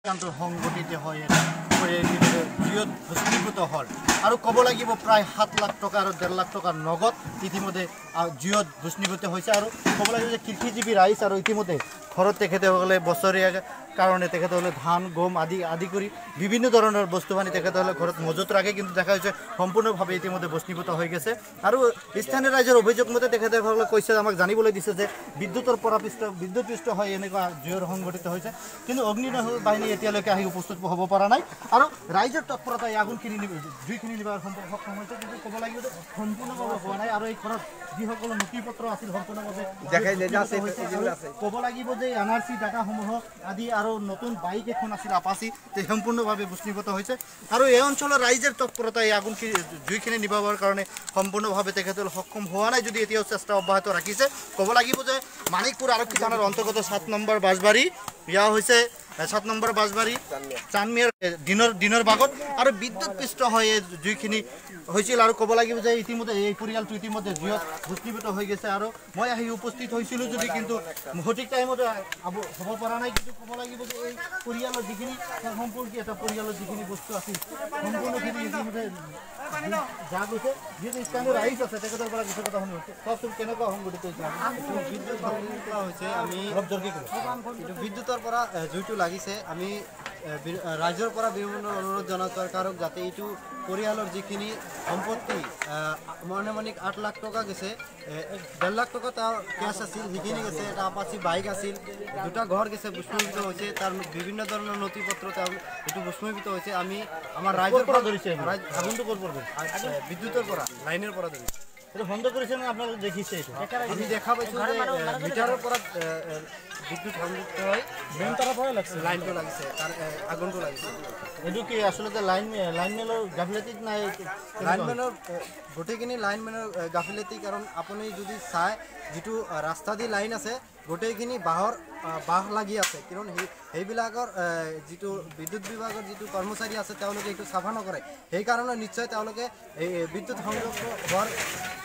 সংগঠিত হয় বৃহৎ ভস্মীভূত হল আৰু ক'ব লাগিব প্ৰায় 7 লাখ টকা আৰু 1.5 লাখ টকাৰ নগদ ইতিমধ্যে বৃহৎ ভস্মীভূত হৈছে আৰু ক'ব লাগিব যে কৃষিজীৱী ৰাইজ আৰু ইতিমধ্যে ঘৰত তেখেতসকলে বছৰীয়া কাৰণে তেখেতসকলে ধান গম আদি কৰি বিভিন্ন ধৰণৰ বস্তু বানি তেখেতসকলে ঘৰত মজুত ৰাখে কিন্তু দেখা হৈছে সম্পূৰ্ণভাৱে ইতিমধ্যে ভস্মীভূত হৈ গৈছে আৰু স্থানীয় ৰাইজৰ অভিযোগ মতে তেখেতসকলে কৈছে আমাক জানিবলৈ দিছে যে বিদ্যুৎ পৃষ্ঠ হয় এনেকুৱা জুইৰ সংঘটিত হৈছে কিন্তু অগ্নিনিৰ্বাপক বাহিনী এতিয়ালৈকে আহি উপস্থিত হ'ব পৰা নাই আৰু ৰাইজৰ তৎপৰতাই জুইখিনি নিবাৰ সক্ষম হৈছে কিন্তু ক'ব লাগিব যে সম্পূৰ্ণভাৱে হোৱা নাই আৰু এই ঘৰত যিসকল নথিপত্ৰ আছিল সম্পূৰ্ণভাৱে ক'ব লাগিব যে NRC ডাটাসমূহ আদি আৰু নতুন বাইক এখন আছিল আপাচি সম্পূৰ্ণভাৱে ভস্মীভূত হৈছে আৰু এই অঞ্চলৰ ৰাইজৰ তৎপৰতাই জুইখিনি নিবাবৰ কাৰণে সম্পূৰ্ণভাৱে তেখেতসকলে সক্ষম হোৱা নাই যদি এতিয়াও চেষ্টা অব্যাহত ৰাখিছে ক'ব লাগিব যে মানিকপুৰ আৰক্ষী থানাৰ অন্তৰ্গত 7 নম্বৰ বাছবাৰী ইয়া হৈছে 7 নম্বৰ বাছবাৰী চানমিয়াৰ দিনৰ ভাগত আৰু বিদ্যুৎ পৃষ্ঠ হৈ জুইখিনি হৈছিল আৰু ক'ব লাগিব যে ইতিমধ্যে এই পৰিয়ালটো ইতিমধ্যে জুইত ভস্মীভূত হৈ গৈছে আৰু মই আহি উপস্থিত হৈছিলোঁ যদি কিন্তু সঠিক টাইমতে হ'ব পৰা নাই কিন্তু ক'ব লাগিব যে এই পৰিয়ালৰ যিখিনি সম্পৰ্কীয় এটা পৰিয়ালৰ যিখিনি বস্তু আছিল সম্পূৰ্ণখিনি ইতিমধ্যে যা গৈছে যিহেতু স্থানীয় ৰাইজ আছে তেখেতৰ পৰা কিছু কথা শুনিব কওকচোন কেনেকুৱা সংঘটিত হৈছে বিদ্যুৎ সংযোগ কৰা হৈছে আমি বিদ্যুতৰ পৰা জুইটো লাগিছে আমি ৰাজ্যৰ পৰা বিভিন্ন অনুৰোধ জনাওঁ চৰকাৰক যাতে এইটো পৰিয়ালৰ যিখিনি সম্পত্তি মনেমানিক 8 লাখ টকা গৈছে 1.5 লাখ টকা তাৰ কেছ আছিল সেইখিনি গৈছে এটা আপাচি বাইক আছিল দুটা ঘৰ গৈছে ভস্মীভূত হৈছে তাৰ বিভিন্ন ধৰণৰ নথি পত্ৰ এইটো ভস্মীভূত হৈছে আমি আমাৰ ৰাজ্যৰ পৰা ধৰিছে আগুনটো ক'ৰ পৰা বিদ্যুতৰ পৰা লাইনৰ পৰা ধৰিছে এইটো বন্ধ কৰিছে নে আপোনালোকে দেখিছে এইটো আমি দেখা পাইছোঁ যে মিটাৰৰ পৰা বিদ্যুৎ সংযুক্ত হৈ মেইন তাৰৰ পৰা লাগিছে লাইনটো লাগিছে তাৰ আগুনটো লাগিছে এইটো কি আচলতে লাইনমেনৰ গাফিলতি নাই লাইনমেনৰ গোটেইখিনি লাইনমেনৰ গাফিলতি কাৰণ আপুনি যদি চাই যিটো ৰাস্তা দি লাইন আছে গোটেইখিনি বাঁহ লাগি আছে কাৰণ সেইবিলাকৰ যিটো বিদ্যুৎ বিভাগৰ যিটো কৰ্মচাৰী আছে তেওঁলোকে এইটো চাফা নকৰে সেইকাৰণে নিশ্চয় তেওঁলোকে এই বিদ্যুৎ সংযোগ হোৱাৰ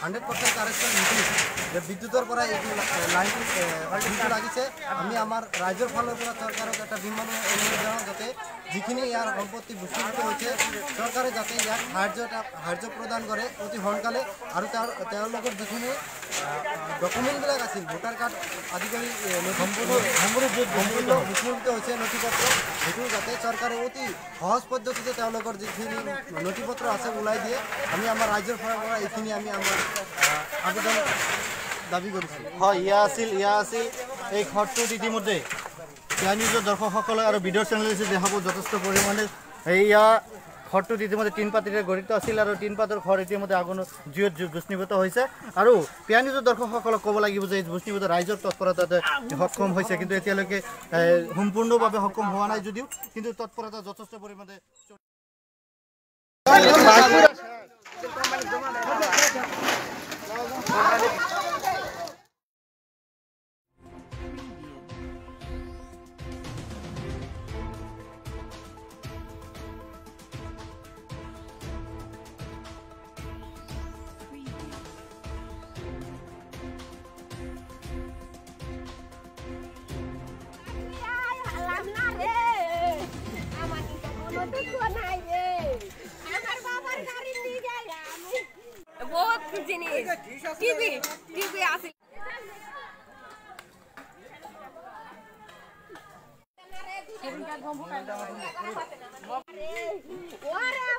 100% কাৰেকশ্যন নিদিছে যে বিদ্যুতৰ পৰা এইটো লাইনটো লাগিছে আমি আমাৰ ৰাজ্যৰ ফালৰ পৰা চৰকাৰক এটা বিমান অনুৰোধ জনাওঁ যাতে যিখিনি ইয়াৰ সম্পত্তি ভস্মীভূত হৈছে চৰকাৰে যাতে ইয়াক সাহায্য প্ৰদান কৰে অতি সোনকালে আৰু তেওঁলোকৰ যিখিনি ডকুমেণ্টবিলাক আছিল ভোটাৰ কাৰ্ড আদি কৰি সম্পূৰ্ণ ভস্মীভূত হৈছে নথি পত্ৰ সেইটো যাতে চৰকাৰে অতি সহজ পদ্ধতিতে তেওঁলোকৰ যিখিনি নথি পত্ৰ আছে ওলাই দিয়ে আমি আমাৰ ৰাজ্যৰ ফালৰ পৰা এইখিনি আমি আমাৰ আবেদন দাবী কৰিছোঁ হয় ইয়া আছিল এই ঘৰটোত ইতিমধ্যে নিউজৰ দৰ্শকসকলে আৰু ভিডিঅ' চেনেল দেখাব যথেষ্ট পৰিমাণে এয়া ঘৰটোত ইতিমধ্যে টিন পাতেৰে গঠিত আছিল আৰু টিন পাতৰ ঘৰ ইতিমধ্যে জুইত ভস্মীভূত হৈছে আৰু নিউজৰ দৰ্শকসকলক ক'ব লাগিব যে এই ভস্মীভূত ৰাইজৰ তৎপৰতাতে সক্ষম হৈছে কিন্তু এতিয়ালৈকে সম্পূৰ্ণভাৱে সক্ষম হোৱা নাই যদিও কিন্তু তৎপৰতা যথেষ্ট পৰিমাণে बहुत जिनिस टीवी আছে ওৰে